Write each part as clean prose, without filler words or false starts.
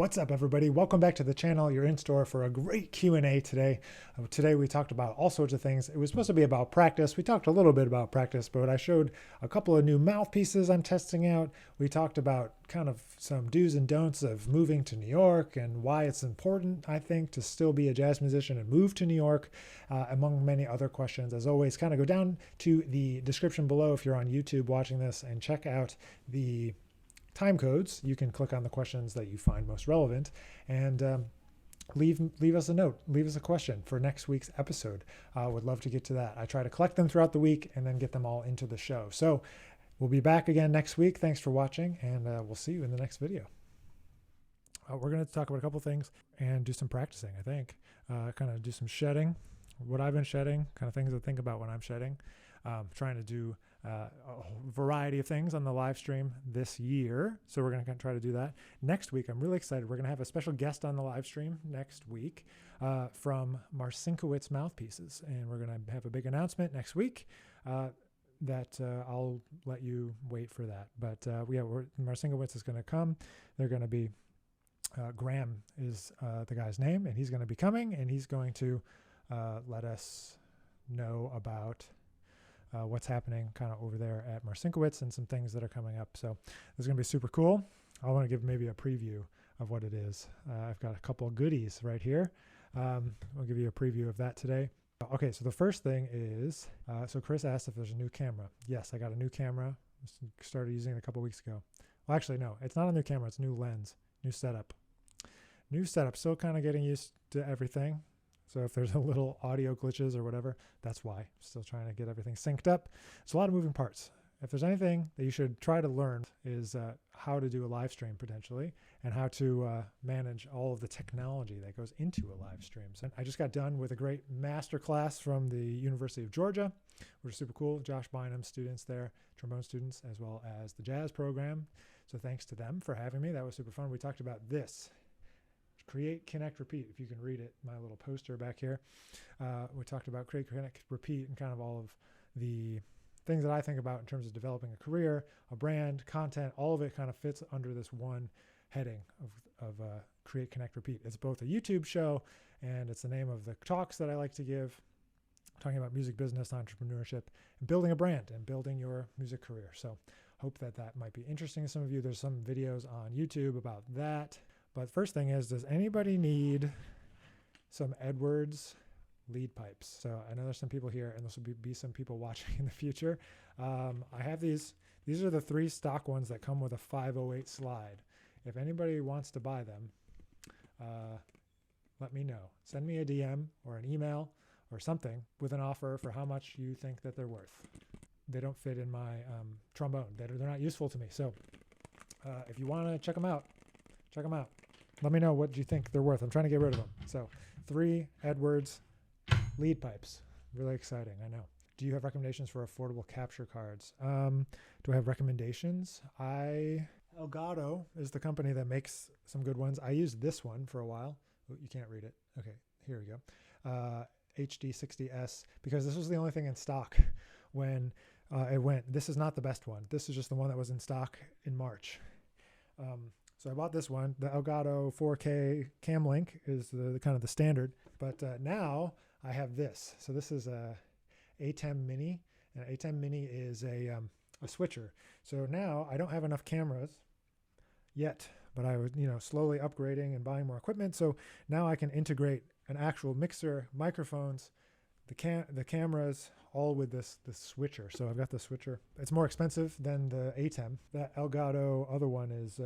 What's up, everybody? Welcome back to the channel. You're in store for a great Q&A today. Today we talked about all sorts of things. It was supposed to be about practice. We talked a little bit about practice, but I showed a couple of new mouthpieces I'm testing out. We talked about kind of some do's and don'ts of moving to New York and why it's important, I think, to still be a jazz musician and move to New York, among many other questions. As always, kind of go down to the description below if you're on YouTube watching this and check out the time codes. You can click on the questions that you find most relevant and leave us a note, leave us a question for next week's episode. Would love to get to that. I try to collect them throughout the week and then get them all into the show. So we'll be back again next week. Thanks for watching, and we'll see you in the next video. We're going to talk about a couple things and do some practicing, I think. Kind of do some shedding, what I've been shedding, kind of things to think about when I'm shedding. Trying to do a variety of things on the live stream this year. So we're going to try to do that. Next week, I'm really excited. We're going to have a special guest on the live stream next week from Marcinkiewicz Mouthpieces. And we're going to have a big announcement next week that I'll let you wait for that. But yeah, Marcinkiewicz is going to come. They're going to be, Graham is the guy's name, and he's going to be coming, and he's going to let us know about what's happening kind of over there at Marcinkiewicz and some things that are coming up. So this is going to be super cool. I want to give maybe a preview of what it is. I've got a couple of goodies right here. I'll give you a preview of that today. Okay, so the first thing is, so Chris asked if there's a new camera. Yes, I got a new camera. Started using it a couple weeks ago. Well, actually, no, it's not a new camera. It's a new lens, new setup. New setup, still kind of getting used to everything. So if there's a little audio glitches or whatever, that's why. Still trying to get everything synced up. It's a lot of moving parts. If there's anything that you should try to learn is how to do a live stream potentially, and how to manage all of the technology that goes into a live stream. So I just got done with a great master class from the University of Georgia, which is super cool. Josh Bynum students there, trombone students, as well as the jazz program. So thanks to them for having me. That was super fun. We talked about this. Create, connect, repeat. If you can read it, my little poster back here. We talked about create, connect, repeat, and kind of all of the things that I think about in terms of developing a career, a brand, content. All of it kind of fits under this one heading of create, connect, repeat. It's both a YouTube show, and it's the name of the talks that I like to give, talking about music business, entrepreneurship, and building a brand and building your music career. So hope that that might be interesting to some of you. There's some videos on YouTube about that. But first thing is, does anybody need some Edwards lead pipes? So I know there's some people here, and this will be some people watching in the future. I have these. These are the 3 stock ones that come with a 508 slide. If anybody wants to buy them, let me know. Send me a DM or an email or something with an offer for how much you think that they're worth. They don't fit in my trombone. They're not useful to me. So if you want to check them out, check them out. Let me know what you think they're worth. I'm trying to get rid of them. So 3 Edwards lead pipes. Really exciting, I know. Do you have recommendations for affordable capture cards? Do I have recommendations? Elgato is the company that makes some good ones. I used this one for a while. Oh, you can't read it. Okay, here we go. HD60S, because this was the only thing in stock when it went. This is not the best one. This is just the one that was in stock in March. So I bought this one. The Elgato 4K Cam Link is the kind of the standard, but now I have this. So this is a ATEM Mini, and ATEM Mini is a switcher. So now I don't have enough cameras yet, but I was slowly upgrading and buying more equipment. So now I can integrate an actual mixer, microphones, the cameras, all with this switcher. So I've got the switcher. It's more expensive than the ATEM. That Elgato other one is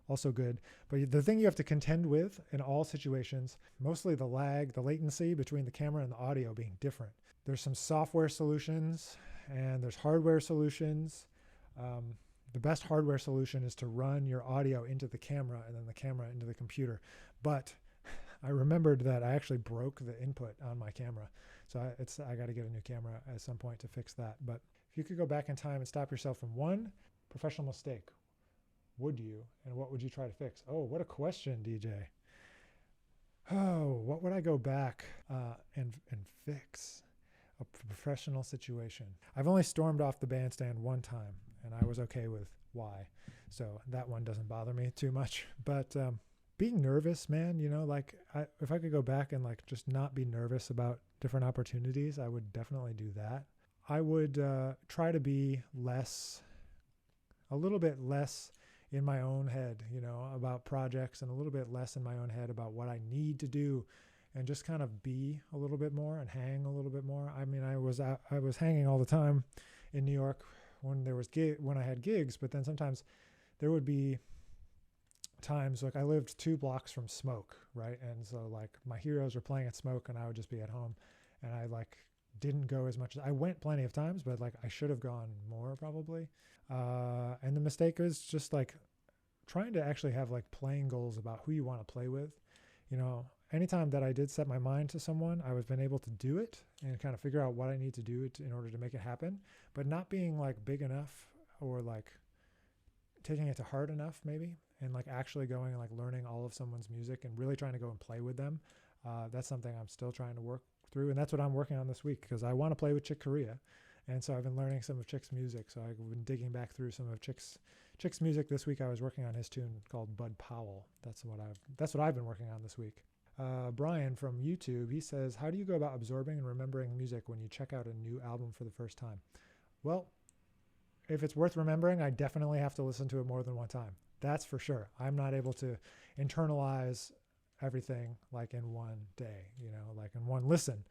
also good. But the thing you have to contend with in all situations, mostly the lag, the latency between the camera and the audio being different. There's some software solutions and there's hardware solutions. The best hardware solution is to run your audio into the camera and then the camera into the computer. But I remembered that I actually broke the input on my camera. So I got to get a new camera at some point to fix that. But if you could go back in time and stop yourself from one professional mistake, would you? And what would you try to fix? Oh, what a question, DJ. Oh, what would I go back and fix? A professional situation. I've only stormed off the bandstand one time, and I was okay with why. So that one doesn't bother me too much. But being nervous, man, like if I could go back and like just not be nervous about different opportunities, I would definitely do that. I would try to be a little bit less in my own head, about projects, and a little bit less in my own head about what I need to do, and just kind of be a little bit more and hang a little bit more. I mean, I was hanging all the time in New York when I had gigs, but then sometimes there would be times like I lived 2 blocks from Smoke, right? And so like my heroes were playing at Smoke and I would just be at home, and I like didn't go as much. I went plenty of times, but like I should have gone more probably. And the mistake is just like trying to actually have like playing goals about who you want to play with. Anytime that I did set my mind to someone, I was been able to do it and kind of figure out what I need to do in order to make it happen, but not being like big enough or like taking it to heart enough maybe, and like actually going and like learning all of someone's music and really trying to go and play with them. That's something I'm still trying to work through, and that's what I'm working on this week, because I want to play with Chick Corea. And so I've been learning some of Chick's music. So I've been digging back through some of Chick's music this week. I was working on his tune called Bud Powell. That's what I've been working on this week. Brian from YouTube, he says, how do you go about absorbing and remembering music when you check out a new album for the first time? Well, if it's worth remembering, I definitely have to listen to it more than one time. That's for sure. I'm not able to internalize everything like in one day, like in one listen.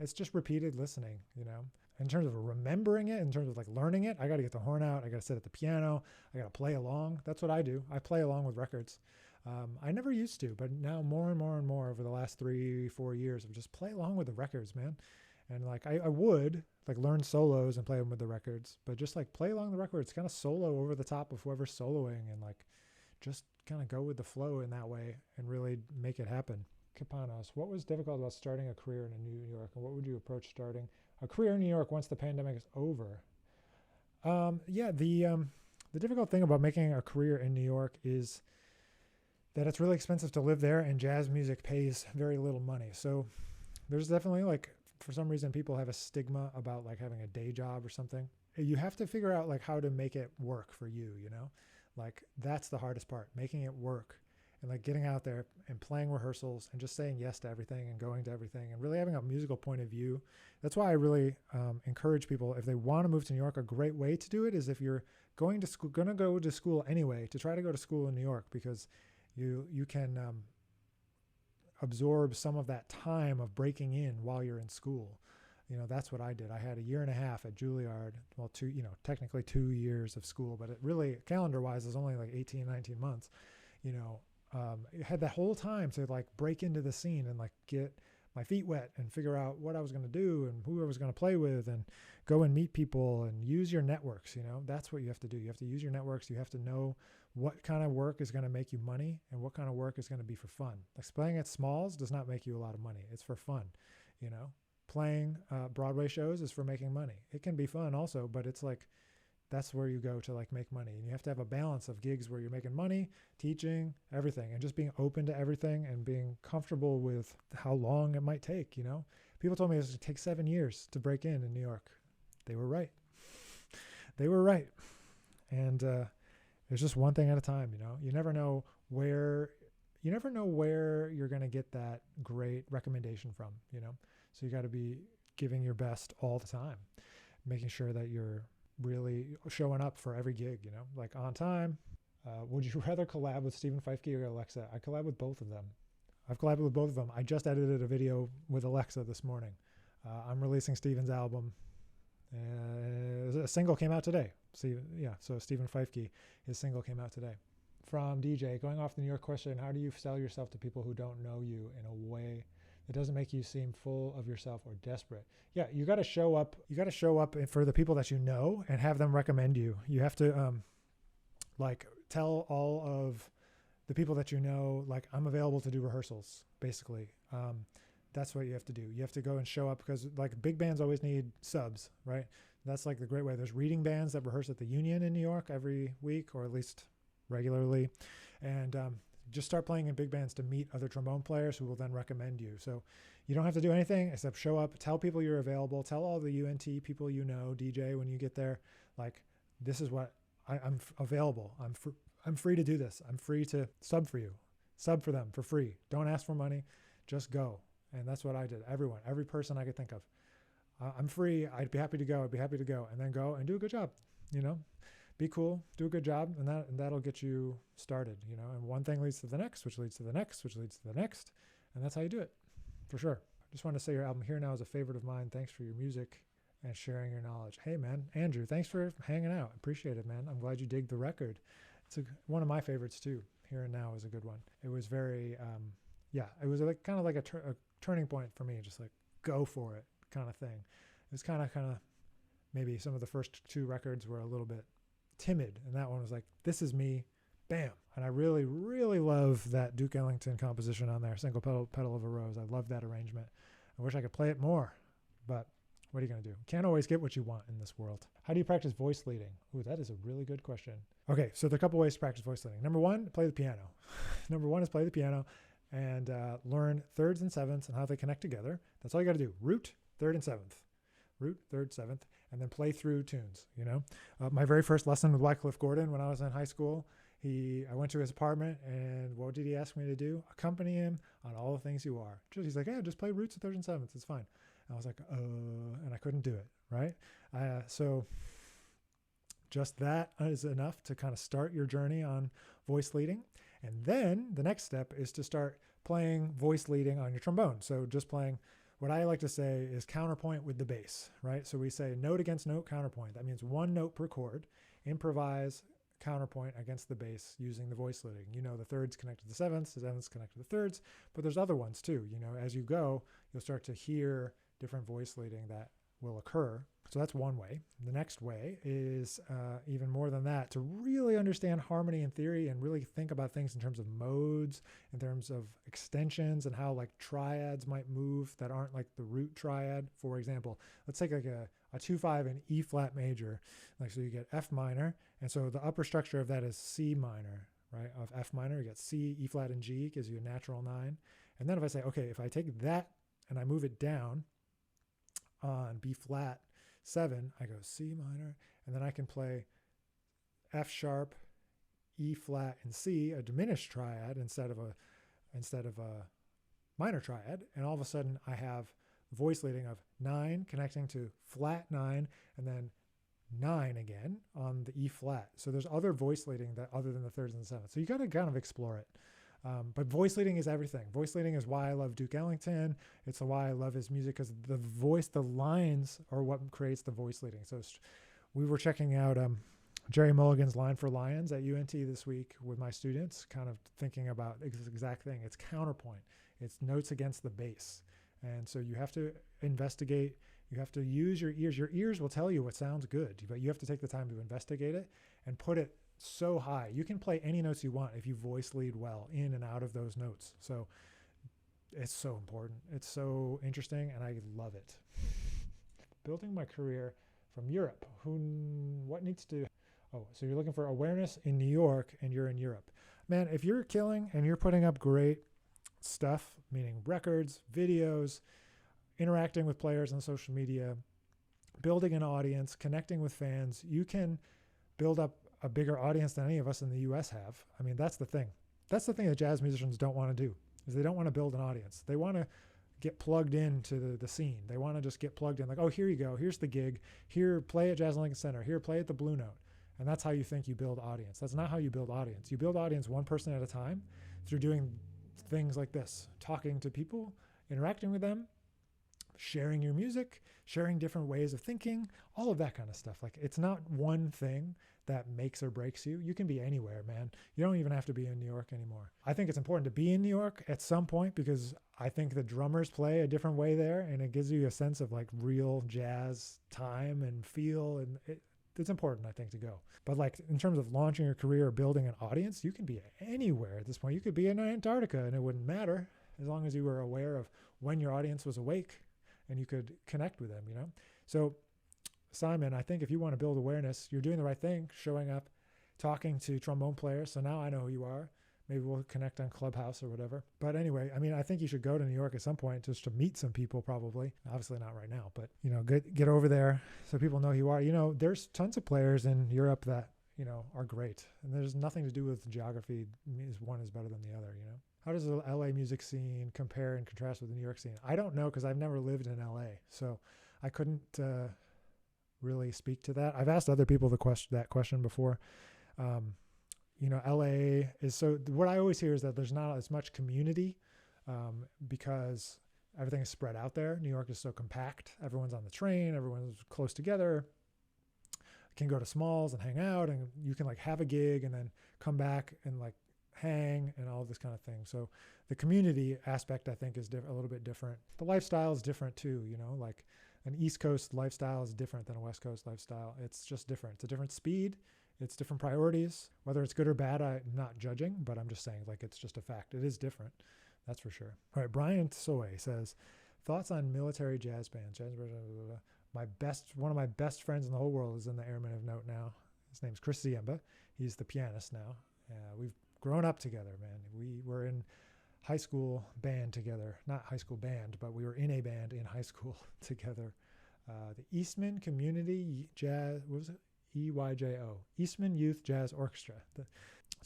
It's just repeated listening, in terms of remembering it, in terms of like learning it, I got to get the horn out. I got to sit at the piano. I got to play along. That's what I do. I play along with records. I never used to, but now more and more and more over the last 3-4 years of just play along with the records, man. And like, I would like learn solos and play them with the records, but just like play along the records, kind of solo over the top of whoever's soloing, and like just kind of go with the flow in that way and really make it happen. Kapanos, what was difficult about starting a career in New York, and what would you approach starting a career in New York once the pandemic is over? The difficult thing about making a career in New York is that it's really expensive to live there, and jazz music pays very little money. So there's definitely like, for some reason, people have a stigma about like having a day job or something. You have to figure out like how to make it work for you, like that's the hardest part, making it work. And like getting out there and playing rehearsals and just saying yes to everything and going to everything and really having a musical point of view. That's why I really encourage people, if they want to move to New York, a great way to do it is if you're going to go to school anyway, to try to go to school in New York, because you can absorb some of that time of breaking in while you're in school. That's what I did. I had 1.5 years at Juilliard. Well, technically 2 years of school, but it really calendar-wise is only like 18, 19 months. It had that whole time to like break into the scene and like get my feet wet and figure out what I was going to do and who I was going to play with and go and meet people and use your networks. That's what you have to do. You have to use your networks. You have to know what kind of work is going to make you money and what kind of work is going to be for fun. Like playing at Smalls does not make you a lot of money. It's for fun. Playing Broadway shows is for making money. It can be fun also, but it's like, that's where you go to like make money. And you have to have a balance of gigs where you're making money, teaching, everything, and just being open to everything and being comfortable with how long it might take. People told me it was going to take 7 years to break in New York. They were right. They were right. And there's just one thing at a time. You never know where you're going to get that great recommendation from, so you got to be giving your best all the time, making sure that you're really showing up for every gig, like on time. Would you rather collab with Stephen Feifke or Alexa? I collab with both of them. I've collabed with both of them. I just edited a video with Alexa this morning. I'm releasing Stephen's album. A single came out today. So Stephen Feifke, his single came out today. From DJ, going off the New York question, how do you sell yourself to people who don't know you in a way that doesn't make you seem full of yourself or desperate? Yeah, you got to show up. You got to show up for the people that you know and have them recommend you. You have to tell all of the people that you know, like, I'm available to do rehearsals, basically. That's what you have to do. You have to go and show up, because like big bands always need subs, right? That's like the great way. There's reading bands that rehearse at the Union in New York every week, or at least regularly. And just start playing in big bands to meet other trombone players who will then recommend you. So you don't have to do anything except show up, tell people you're available, tell all the UNT people DJ when you get there, like, this is what I'm available. I'm free to do this. I'm free to sub for you. Sub for them for free. Don't ask for money. Just go. And that's what I did. Every person I could think of. I'm free. I'd be happy to go. And then go and do a good job. Be cool, do a good job, and that'll get you started. And one thing leads to the next, which leads to the next, which leads to the next. And that's how you do it, for sure. Just wanted to say your album Here Now is a favorite of mine. Thanks for your music and sharing your knowledge. Hey, man, Andrew, thanks for hanging out. Appreciate it, man. I'm glad you dig the record. It's one of my favorites, too. Here and Now is a good one. It was very, it was kind of like a turning point for me, just like go for it kind of thing. It was kind of maybe some of the first two records were a little bit timid, and that one was like, this is me, bam. And I really, really love that Duke Ellington composition on there, Single Petal of a Rose. I love that arrangement. I wish I could play it more, but what are you going to do? Can't always get what you want in this world. How do you practice voice leading? Ooh, that is a really good question. Okay, so there are a couple ways to practice voice leading. Number one, play the piano. Number one is play the piano and learn thirds and sevenths and how they connect together. That's all you got to do. Root, third and seventh. Root, third, seventh, and then play through tunes, My very first lesson with Wycliffe Gordon when I was in high school, I went to his apartment, and what did he ask me to do? Accompany him on All the Things You Are. He's like, just play roots, thirds, and sevenths. It's fine. And I was like, and I couldn't do it, right? So just that is enough to kind of start your journey on voice leading. And then the next step is to start playing voice leading on your trombone. So just playing, what I like to say is counterpoint with the bass, right? So we say note against note counterpoint. That means one note per chord. Improvise counterpoint against the bass using the voice leading. The thirds connect to the sevenths connect to the thirds, but there's other ones too. As you go, you'll start to hear different voice leading that will occur. So that's one way. The next way is even more than that, to really understand harmony and theory and really think about things in terms of modes, in terms of extensions and how like triads might move that aren't like the root triad. For example, let's take like a 2-5 in E flat major. So you get F minor. And so the upper structure of that is C minor, right? Of F minor, you get C, E flat, and G gives you a natural 9. And then if I say, okay, if I take that and I move it down on B flat 7, I go C minor, and then I can play F sharp, E flat, and C, a diminished triad instead of a minor triad, and all of a sudden I have voice leading of 9 connecting to flat 9, and then 9 again on the E flat. So there's other voice leading that other than the thirds and the sevenths. So you got to kind of explore it. But voice leading is everything. Voice leading is why I love Duke Ellington. It's why I love his music, because the lines are what creates the voice leading. So we were checking out Jerry Mulligan's Line for Lions at UNT this week with my students, kind of thinking about this exact thing. It's counterpoint. It's notes against the bass. And so you have to investigate. You have to use your ears. Your ears will tell you what sounds good, but you have to take the time to investigate it and put it so high. You can play any notes you want if you voice lead well in and out of those notes. So it's so important. It's so interesting, and I love it. Building my career from Europe. What needs to... Oh, so you're looking for awareness in New York, and you're in Europe. Man, if you're killing and you're putting up great stuff, meaning records, videos, interacting with players on social media, building an audience, connecting with fans, you can build up a bigger audience than any of us in the US have. I mean, that's the thing. That's the thing that jazz musicians don't want to do, is they don't want to build an audience. They want to get plugged into the scene. They want to just get plugged in, like, oh, here you go. Here's the gig. Here, play at Jazz Lincoln Center. Here, play at the Blue Note. And that's how you think you build audience. That's not how you build audience. You build audience one person at a time through doing things like this, talking to people, interacting with them, sharing your music, sharing different ways of thinking, all of that kind of stuff. Like, it's not one thing that makes or breaks you. You can be anywhere, man. You don't even have to be in New York anymore. I think it's important to be in New York at some point, because I think the drummers play a different way there, and it gives you a sense of like real jazz time and feel, and it's important, I think, to go. But like, in terms of launching your career or building an audience, you can be anywhere at this point. You could be in Antarctica and it wouldn't matter, as long as you were aware of when your audience was awake and you could connect with them, So Simon, I think if you want to build awareness, you're doing the right thing, showing up, talking to trombone players. So now I know who you are. Maybe we'll connect on Clubhouse or whatever. But anyway, I mean, I think you should go to New York at some point just to meet some people, probably. Obviously not right now, but, get over there so people know who you are. There's tons of players in Europe that are great. And there's nothing to do with geography. One is better than the other, How does the LA music scene compare and contrast with the New York scene? I don't know because I've never lived in LA. So I couldn't really speak to that. I've asked other people that question before. LA is what I always hear is that there's not as much community because everything is spread out there. New York is so compact. Everyone's on the train. Everyone's close together. Can go to Smalls and hang out, and you can like have a gig and then come back and like hang and all this kind of thing. So the community aspect, I think, is a little bit different. The lifestyle is different too. Like an East Coast lifestyle is different than a West Coast lifestyle. It's just different. It's a different speed. It's different priorities. Whether it's good or bad, I'm not judging, but I'm just saying like it's just a fact. It is different. That's for sure. All right, Brian Soy says, thoughts on military jazz bands. One of my best friends in the whole world is in the Airmen of Note now. His name's Chris Ziemba. He's the pianist now. We've grown up together, man. We were in high school band together. Not high school band, but we were in a band in high school together. The Eastman Community Jazz, what was it? EYJO, Eastman Youth Jazz Orchestra.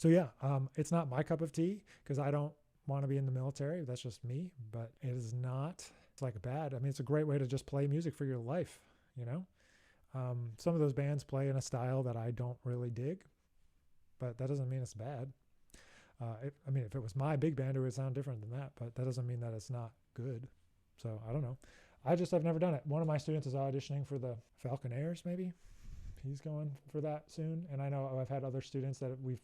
It's not my cup of tea because I don't want to be in the military. That's just me, but it is not like bad. I mean, it's a great way to just play music for your life, Some of those bands play in a style that I don't really dig, but that doesn't mean it's bad. If it was my big band, it would sound different than that, but that doesn't mean that it's not good. So I don't know. I've never done it. One of my students is auditioning for the Falconeers, maybe. He's going for that soon. And I know I've had other students that we've,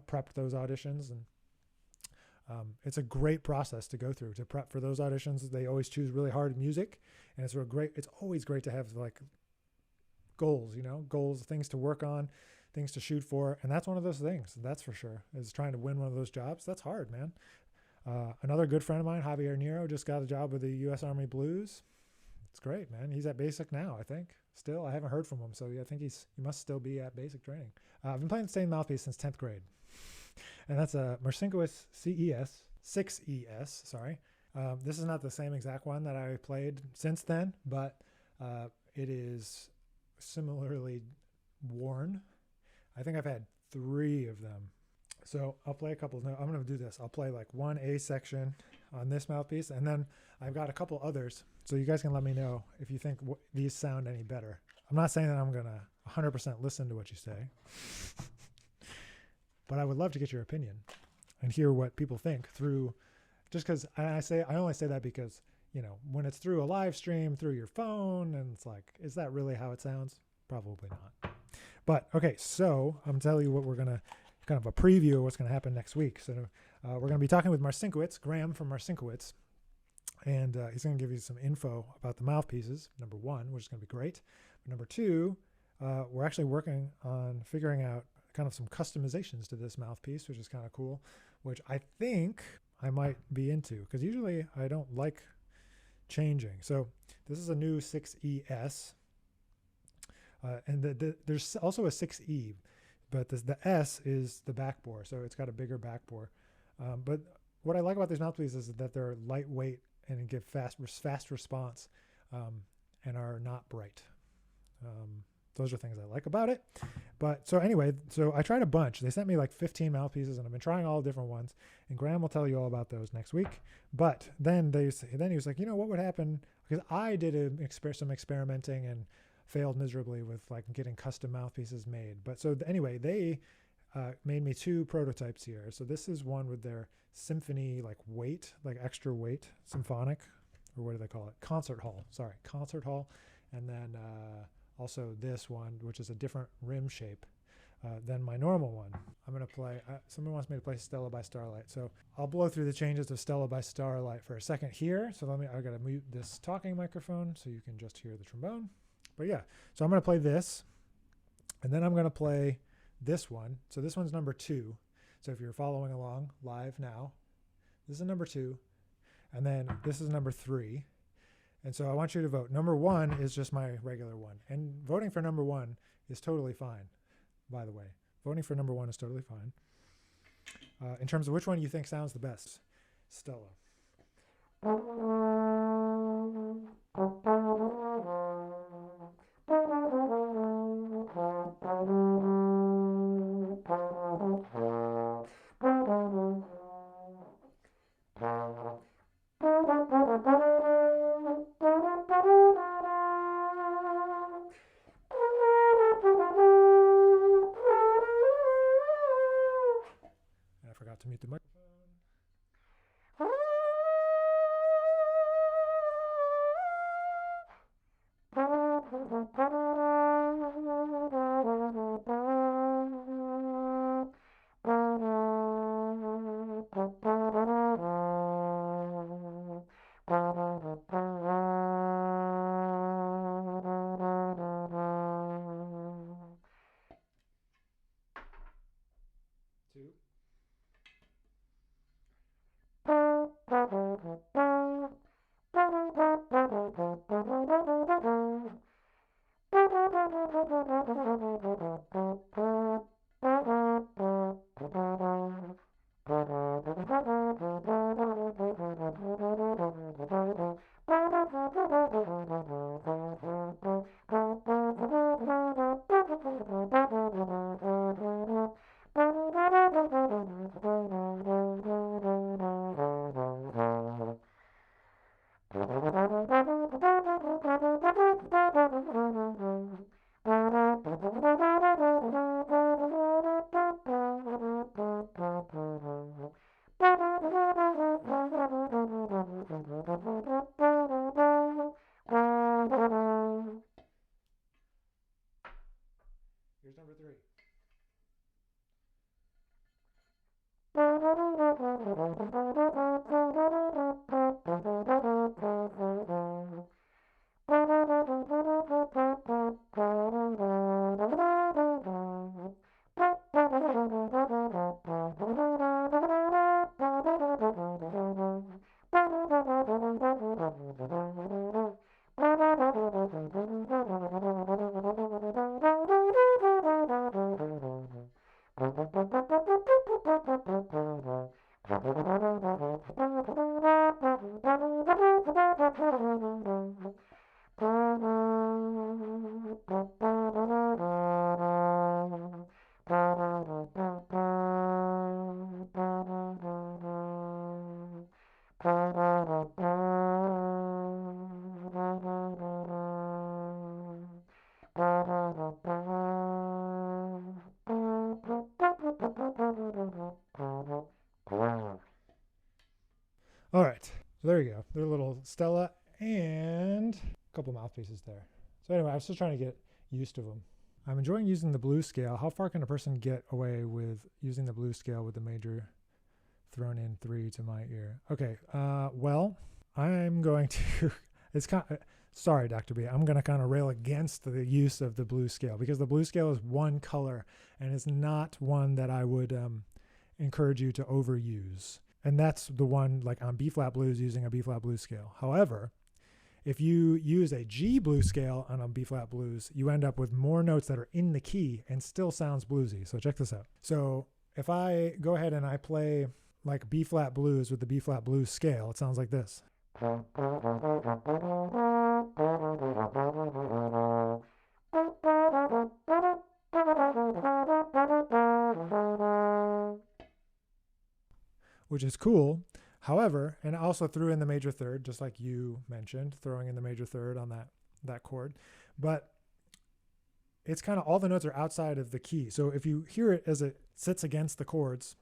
prepped those auditions, and it's a great process to go through to prep for those auditions. They always choose really hard music, and it's always great to have like goals, goals, things to work on, things to shoot for. And that's one of those things, that's for sure, is trying to win one of those jobs. That's hard, man. Another good friend of mine, Javier Nero, just got a job with the U.S. Army Blues. It's great, man. He's at basic now, I think. Still, I haven't heard from him, so I think he must still be at basic training. I've been playing the same mouthpiece since 10th grade, and that's a Marcinkiewicz 6ES. Sorry, this is not the same exact one that I played since then, but it is similarly worn. I think I've had 3 of them. So I'll play a couple. No, I'm going to do this. I'll play like one A section on this mouthpiece, and then I've got a couple others. So you guys can let me know if you think these sound any better. I'm not saying that I'm going to 100% listen to what you say, but I would love to get your opinion and hear what people think through, just because I only say that because, when it's through a live stream through your phone, and it's like, is that really how it sounds? Probably not. But okay, so I'm telling you what we're going to, kind of a preview of what's going to happen next week. So we're going to be talking with Marcinkiewicz, Graham from Marcinkiewicz, and he's going to give you some info about the mouthpieces, number 1, which is going to be great. But number 2, we're actually working on figuring out kind of some customizations to this mouthpiece, which is kind of cool, which I think I might be into, because usually I don't like changing. So this is a new 6ES, and there's also a 6E, but the S is the back bore, so it's got a bigger back bore. But what I like about these mouthpieces is that they're lightweight and give fast response, and are not bright. Those are things I like about it. But so anyway, so I tried a bunch. They sent me like 15 mouthpieces, and I've been trying all different ones. And Graham will tell you all about those next week. But then he was like, what would happen? Because I did some experimenting and failed miserably with like getting custom mouthpieces made. But so anyway, they made me 2 prototypes here. So this is one with their symphony, like weight, like extra weight, symphonic, or what do they call it? Concert hall. And then also this one, which is a different rim shape than my normal one. I'm going to play, someone wants me to play Stella by Starlight. So I'll blow through the changes of Stella by Starlight for a second here. So I've got to mute this talking microphone so you can just hear the trombone. But yeah, so I'm going to play this, and then I'm going to play this one. So this one's number 2. So if you're following along live now, this is number 2, and then this is number 3. And so I want you to vote. Number 1 is just my regular one, and voting for number 1 is totally fine, by the way. Voting for number 1 is totally fine. In terms of which one you think sounds the best. Stella. And I forgot to mute the microphone. Two. Here's number three. All right, so there you go. They're a little Stella and a couple mouthpieces there. So anyway, I was just trying to get used to them. I'm enjoying using the blues scale. How far can a person get away with using the blues scale with the major thrown in 3 to my ear? Okay, well, I'm going to, sorry, Dr. B, I'm going to kind of rail against the use of the blues scale because the blues scale is one color and it's not one that I would encourage you to overuse. And that's the one like on B-flat blues using a B-flat blues scale. However, if you use a G blues scale on a B-flat blues, you end up with more notes that are in the key and still sounds bluesy. So check this out. So if I go ahead and I play like B-flat blues with the B-flat blues scale, it sounds like this. Which is cool. However, and I also threw in the major third, just like you mentioned, throwing in the major third on that chord. But it's kind of all the notes are outside of the key. So if you hear it as it sits against the chords,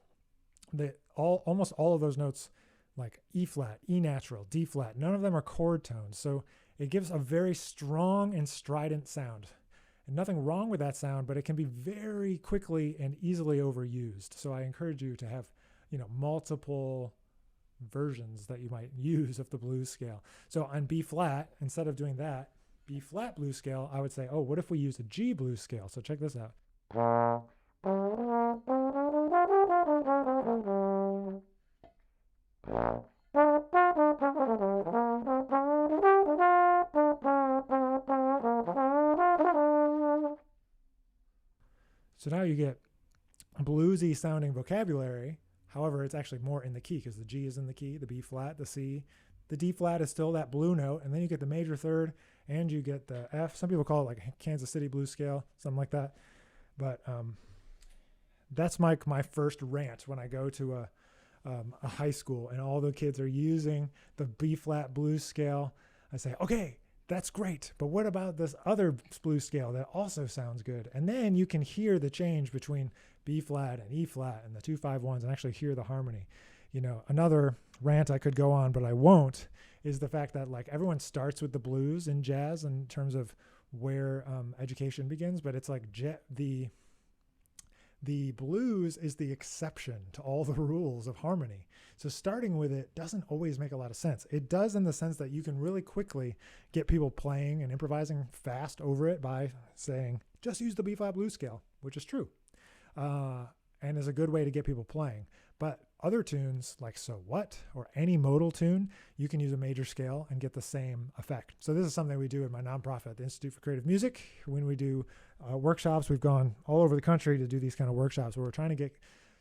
almost all of those notes, like E flat, E natural, D flat, none of them are chord tones. So it gives a very strong and strident sound. And nothing wrong with that sound, but it can be very quickly and easily overused. So I encourage you to have, multiple versions that you might use of the blues scale. So on B flat, instead of doing that, B flat blues scale, I would say, oh, what if we use a G blues scale? So check this out. So now you get bluesy sounding vocabulary. However, it's actually more in the key because the G is in the key, the B flat, the C. The D flat is still that blue note, and then you get the major third and you get the F. Some people call it like Kansas City blues scale, something like that. But that's my first rant when I go to a high school and all the kids are using the B flat blues scale, I say, okay, that's great. But what about this other blues scale that also sounds good? And then you can hear the change between B flat and E flat and the 2-5-1s and actually hear the harmony. Another rant I could go on, but I won't, is the fact that like everyone starts with the blues in jazz in terms of where education begins, but it's like the blues is the exception to all the rules of harmony. So starting with it doesn't always make a lot of sense. It does in the sense that you can really quickly get people playing and improvising fast over it by saying, just use the B flat blues scale, which is true. And is a good way to get people playing. But other tunes like So What or any modal tune, you can use a major scale and get the same effect. So this is something we do in my nonprofit, the Institute for Creative Music. When we do workshops, we've gone all over the country to do these kind of workshops where we're trying to get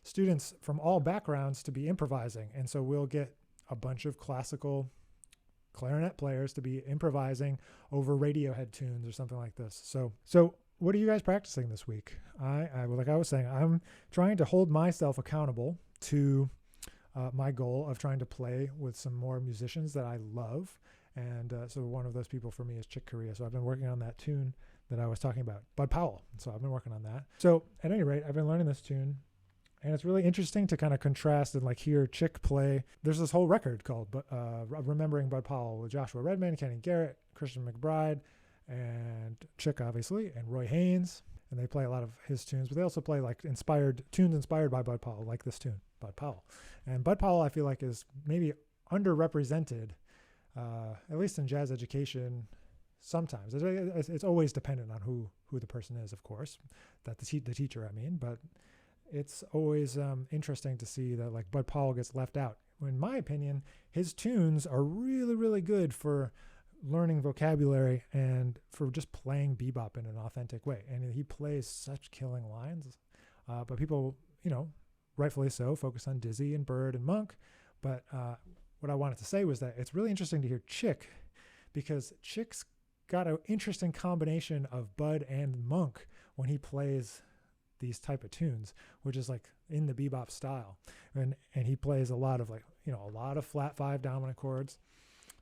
students from all backgrounds to be improvising. And so we'll get a bunch of classical clarinet players to be improvising over Radiohead tunes or something like this. So what are you guys practicing this week? Like I was saying, I'm trying to hold myself accountable to my goal of trying to play with some more musicians that I love. And so one of those people for me is Chick Corea. So I've been working on that tune that I was talking about, Bud Powell. So I've been working on that. So at any rate, I've been learning this tune. And it's really interesting to kind of contrast and like hear Chick play. There's this whole record called Remembering Bud Powell with Joshua Redman, Kenny Garrett, Christian McBride, and Chick, obviously, and Roy Haynes. And they play a lot of his tunes, but they also play like tunes inspired by Bud Powell, like this tune, Bud Powell. And Bud Powell, I feel like, is maybe underrepresented, at least in jazz education. Sometimes it's always dependent on who the person is, of course, that the teacher, I mean, but it's always interesting to see that like Bud Powell gets left out. In my opinion, his tunes are really, really good for learning vocabulary and for just playing bebop in an authentic way. And he plays such killing lines, but people, rightfully so, focus on Dizzy and Bird and Monk. But what I wanted to say was that it's really interesting to hear Chick, because Chick's got an interesting combination of Bud and Monk when he plays these type of tunes, which is like in the bebop style. And he plays a lot of a lot of flat 5 dominant chords.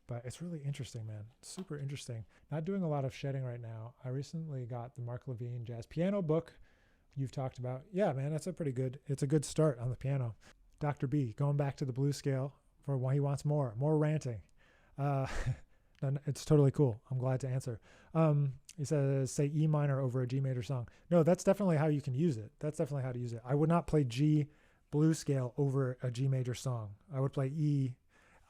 But it's really interesting, man. Super interesting. Not doing a lot of shedding right now. I recently got the Mark Levine jazz piano book you've talked about. Yeah, man, it's a good start on the piano. Dr. B, going back to the blues scale for why he wants more ranting. It's totally cool. I'm glad to answer. He says, say E minor over a G major song. No, that's definitely how you can use it. That's definitely how to use it. I would not play G blues scale over a G major song. I would play E.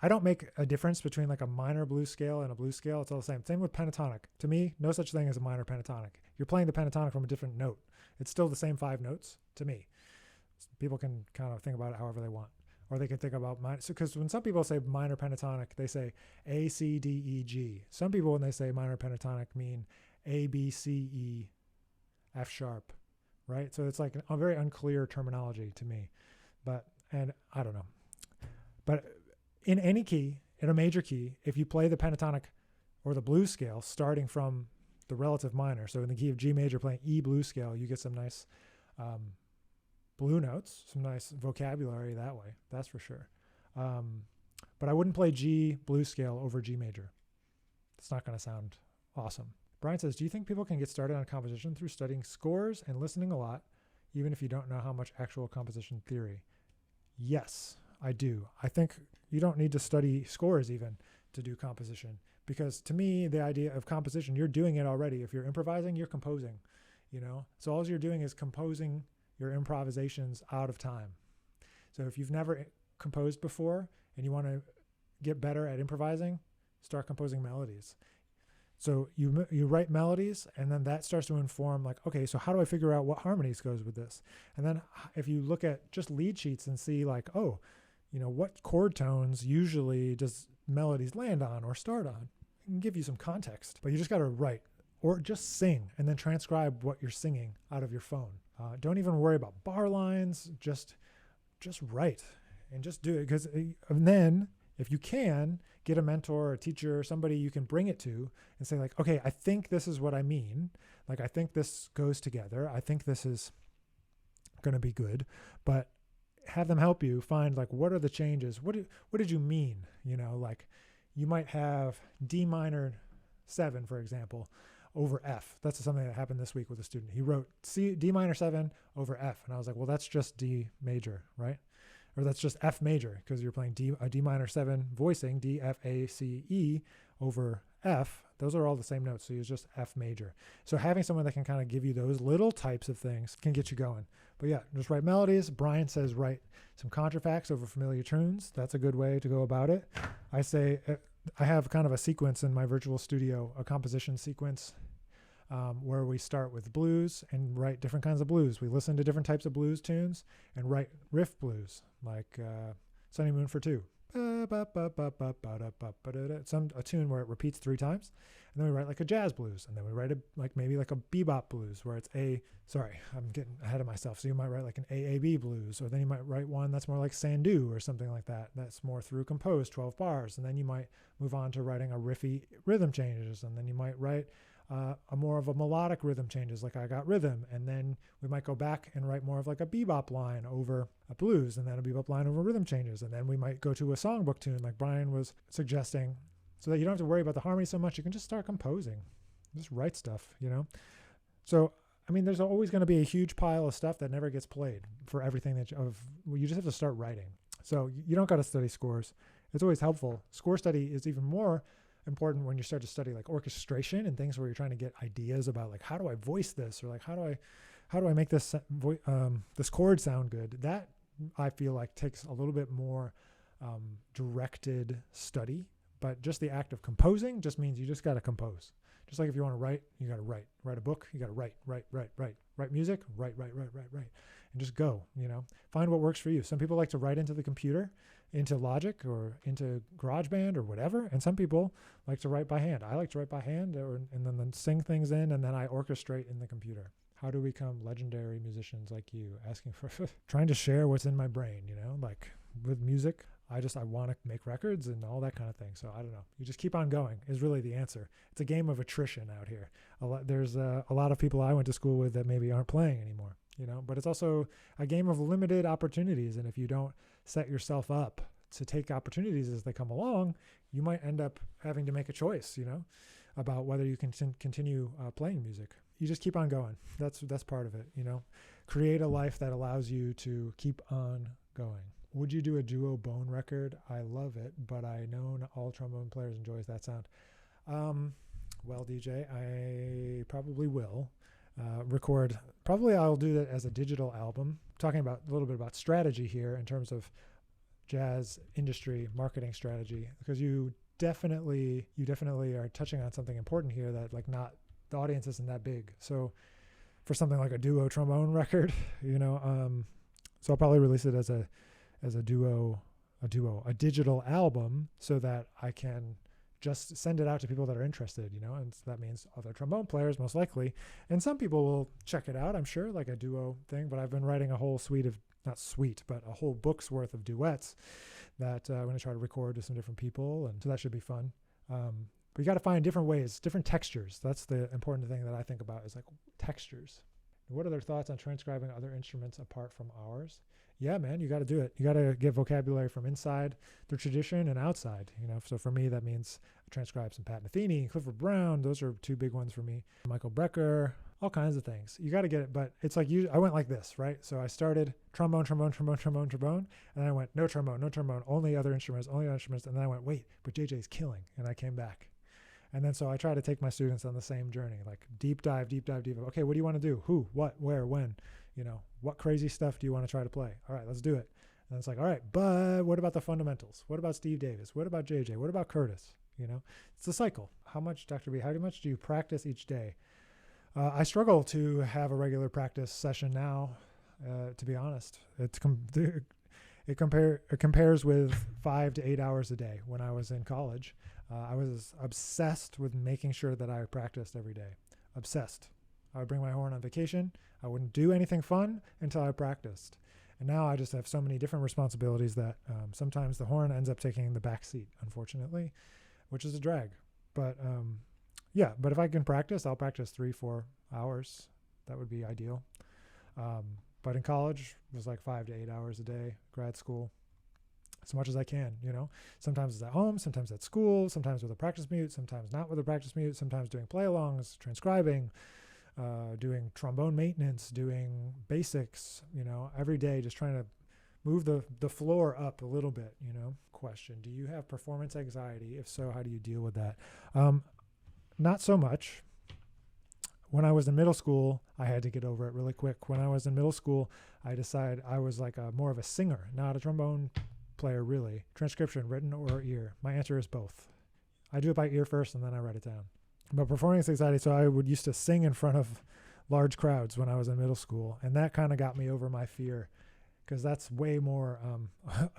I don't make a difference between like a minor blues scale and a blues scale. It's all the same. Same with pentatonic. To me, no such thing as a minor pentatonic. You're playing the pentatonic from a different note. It's still the same 5 notes to me. People can kind of think about it however they want. Or they can think about minor. Because when some people say minor pentatonic, they say A, C, D, E, G. Some people, when they say minor pentatonic, mean A, B, C, E, F sharp, right? So it's like a very unclear terminology to me. And I don't know. But in any key, in a major key, if you play the pentatonic or the blues scale starting from the relative minor, so in the key of G major playing E blues scale, you get some nice blue notes, some nice vocabulary that way, that's for sure. But I wouldn't play G blues scale over G major. It's not going to sound awesome. Brian says, do you think people can get started on composition through studying scores and listening a lot, even if you don't know how much actual composition theory? Yes, I do. I think you don't need to study scores even to do composition, because to me, the idea of composition, you're doing it already. If you're improvising, you're composing, So all you're doing is composing your improvisations out of time. So if you've never composed before and you want to get better at improvising, start composing melodies. So you write melodies, and then that starts to inform like, okay, so how do I figure out what harmonies goes with this? And then if you look at just lead sheets and see like, oh, what chord tones usually does melodies land on or start on? It can give you some context, but you just got to write or just sing and then transcribe what you're singing out of your phone. Don't even worry about bar lines. Just write and just do it. And then if you can, get a mentor or a teacher or somebody you can bring it to and say like, okay, I think this is what I mean. Like, I think this goes together. I think this is going to be good, but have them help you find like, what are the changes? What did you mean? Like you might have D minor 7, for example, over F. That's something that happened this week with a student. He wrote D minor 7 over F. And I was like, well, that's just D major, right? Or that's just F major, because you're playing a D minor 7 voicing, D, F, A, C, E over F. Those are all the same notes. So it's just F major. So having someone that can kind of give you those little types of things can get you going. But yeah, just write melodies. Brian says write some contrafacts over familiar tunes. That's a good way to go about it. I say I have kind of a sequence in my virtual studio, a composition sequence, where we start with blues and write different kinds of blues. We listen to different types of blues tunes and write riff blues, like Sunny Moon for Two. It's a tune where it repeats 3 times. And then we write like a jazz blues. And then we write maybe like a bebop blues where it's I'm getting ahead of myself. So you might write like an AAB blues, or then you might write one that's more like Sandu or something like that. That's more through composed, 12 bars. And then you might move on to writing a riffy rhythm changes. And then you might write a more of a melodic rhythm changes, like I Got Rhythm. And then we might go back and write more of like a bebop line over a blues, and then a bebop line over rhythm changes. And then we might go to a songbook tune like Brian was suggesting, so that you don't have to worry about the harmony so much. You can just start composing, just write stuff, So, I mean, there's always going to be a huge pile of stuff that never gets played for everything you just have to start writing. So you don't got to study scores. It's always helpful. Score study is even more important when you start to study like orchestration and things where you're trying to get ideas about like, how do I voice this? Or like, how do I make this this chord sound good? That I feel like takes a little bit more directed study, but just the act of composing just means you just got to compose. Just like if you want to write, you got to write a book, you got to write music, write, and just go, find what works for you. Some people like to write into the computer, into Logic or into GarageBand or whatever. And some people like to write by hand. I like to write by hand and then sing things in, and then I orchestrate in the computer. How to become legendary musicians like you, asking for, trying to share what's in my brain, like with music. I want to make records and all that kind of thing. So I don't know. You just keep on going is really the answer. It's a game of attrition out here. There's a lot of people I went to school with that maybe aren't playing anymore, but it's also a game of limited opportunities. And if you don't set yourself up to take opportunities as they come along, you might end up having to make a choice, about whether you can continue playing music. You just keep on going. That's part of it, Create a life that allows you to keep on going. Would you do a duo bone record? I love it, but I know not all trombone players enjoys that sound. Well, DJ, I probably will record. Probably I'll do that as a digital album. Talking about a little bit about strategy here in terms of jazz industry marketing strategy, because you definitely are touching on something important here that like not the audience isn't that big. So for something like a duo trombone record, so I'll probably release it as a digital album so that I can just send it out to people that are interested, and so that means other trombone players most likely. And some people will check it out, I'm sure, like a duo thing, but I've been writing a whole a whole book's worth of duets that I'm going to try to record with some different people. And so that should be fun. But you got to find different ways, different textures. That's the important thing that I think about is like textures. What are their thoughts on transcribing other instruments apart from ours? Yeah, man, you got to do it. You got to get vocabulary from inside the tradition and outside. So for me, that means I transcribe some Pat Metheny and Clifford Brown. Those are 2 big ones for me. Michael Brecker, all kinds of things. You got to get it, but it's like I went like this, right? So I started trombone, and then I went no trombone, only other instruments, and then I went, wait, but JJ's killing, and I came back. And then so I try to take my students on the same journey, like deep dive. Okay, what do you want to do? Who, what, where, when? What crazy stuff do you want to try to play? All right, let's do it. And it's like, all right, but what about the fundamentals? What about Steve Davis? What about JJ? What about Curtis? It's a cycle. How much, Dr. B, how much do you practice each day? I struggle to have a regular practice session now, to be honest. It compares with 5 to 8 hours a day. When I was in college, I was obsessed with making sure that I practiced every day. Obsessed. I would bring my horn on vacation. I wouldn't do anything fun until I practiced. And now I just have so many different responsibilities that sometimes the horn ends up taking the back seat, unfortunately, which is a drag. But but if I can practice, I'll practice 3-4 hours. That would be ideal. But in college, it was like 5 to 8 hours a day, grad school, as much as I can, you know. Sometimes it's at home, sometimes at school, sometimes with a practice mute, sometimes not with a practice mute, sometimes doing play-alongs, transcribing, doing trombone maintenance, doing basics, you know, every day, just trying to move the floor up a little bit, you know. Question, do you have performance anxiety? If so, how do you deal with that? Not so much. When I was in middle school, I had to get over it really quick. When I was in middle school, I decided I was like more of a singer, not a trombone player, really. Transcription, written or ear? My answer is both. I do it by ear first, and then I write it down. But performance anxiety, so I would used to sing in front of large crowds when I was in middle school, and that kind of got me over my fear, because that's way more,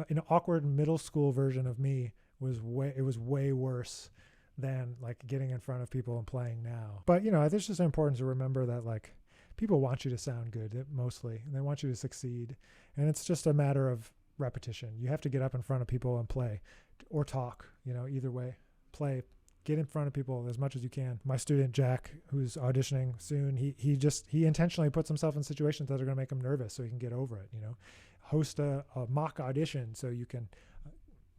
an awkward middle school version of me was way worse than like getting in front of people and playing now. But, you know, it's just important to remember that like people want you to sound good mostly, and they want you to succeed. And it's just a matter of repetition. You have to get up in front of people and play or talk, you know, either way. Play, get in front of people as much as you can. My student Jack, who's auditioning soon, he intentionally puts himself in situations that are going to make him nervous so he can get over it, you know. Host a mock audition so you can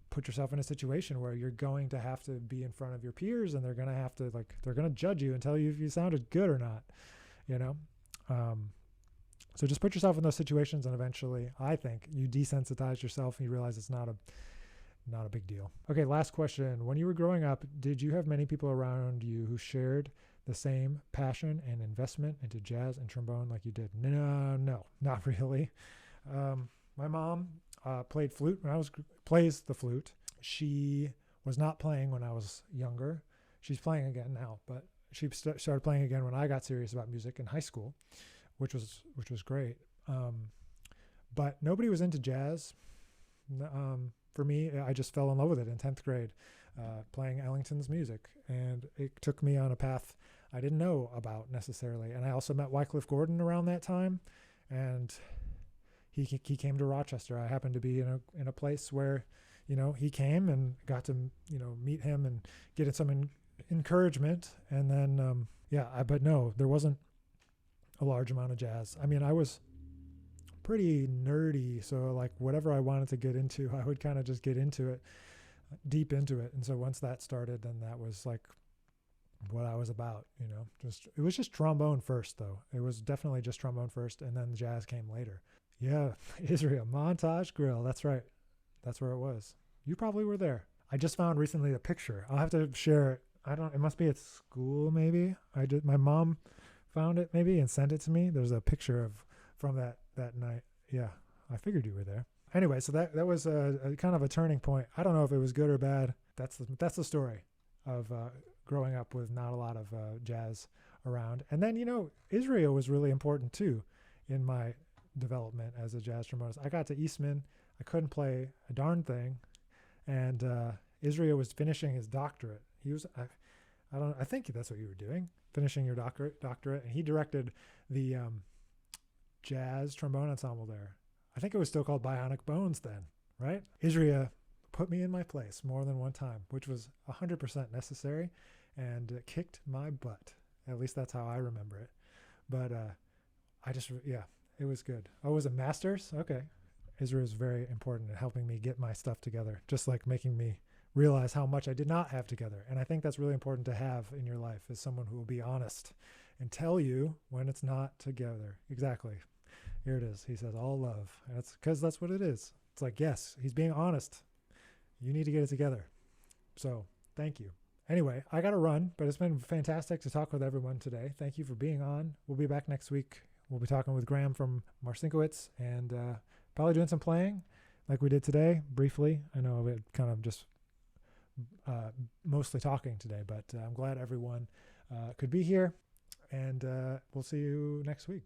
put yourself in a situation where you're going to have to be in front of your peers, and they're going to have to they're going to judge you and tell you if you sounded good or not, you know. So just put yourself in those situations, and eventually I think you desensitize yourself and you realize it's not a big deal. Okay, last question. When you were growing up, did you have many people around you who shared the same passion and investment into jazz and trombone like you did? No, not really. My mom played flute plays the flute. She was not playing when I was younger. She's playing again now, but she started playing again when I got serious about music in high school, which was great. But nobody was into jazz. For me, I just fell in love with it in 10th grade, playing Ellington's music. And it took me on a path I didn't know about necessarily. And I also met Wycliffe Gordon around that time. And he came to Rochester. I happened to be in a place where, you know, he came and got to, you know, meet him and get some encouragement. And then, but no, there wasn't a large amount of jazz. I mean, I was pretty nerdy, so like whatever I wanted to get into, I would kind of just get into it, deep into it. And so once that started, then that was like what I was about, you know. It was just trombone first, though. It was definitely just trombone first, and then the jazz came later. Yeah, Israel Montage Grill. That's right. That's where it was. You probably were there. I just found recently a picture. I'll have to share it. It must be at school maybe. My mom found it maybe and sent it to me. There's a picture from that night. Yeah, I figured you were there. Anyway, so that was a kind of a turning point. I don't know if it was good or bad. That's the story of growing up with not a lot of jazz around. And then, you know, Israel was really important too in my development as a jazz trombonist. I got to Eastman. I couldn't play a darn thing. And Israel was finishing his doctorate. He was, I think that's what you were doing, finishing your doctorate. And he directed the jazz trombone ensemble there. I think it was still called Bionic Bones then, right? Israel put me in my place more than one time, which was 100% necessary, and kicked my butt. At least that's how I remember it. But it was good. Oh, was it masters? Okay. Israel is very important in helping me get my stuff together, just like making me realize how much I did not have together. And I think that's really important to have in your life, is someone who will be honest and tell you when it's not together. Exactly. Here it is. He says, all love. And it's because that's what it is. It's like, yes, he's being honest. You need to get it together. So thank you. Anyway, I got to run, but it's been fantastic to talk with everyone today. Thank you for being on. We'll be back next week. We'll be talking with Graham from Marcinkiewicz, and probably doing some playing like we did today, briefly. I know we kind of just mostly talking today, but I'm glad everyone could be here, and we'll see you next week.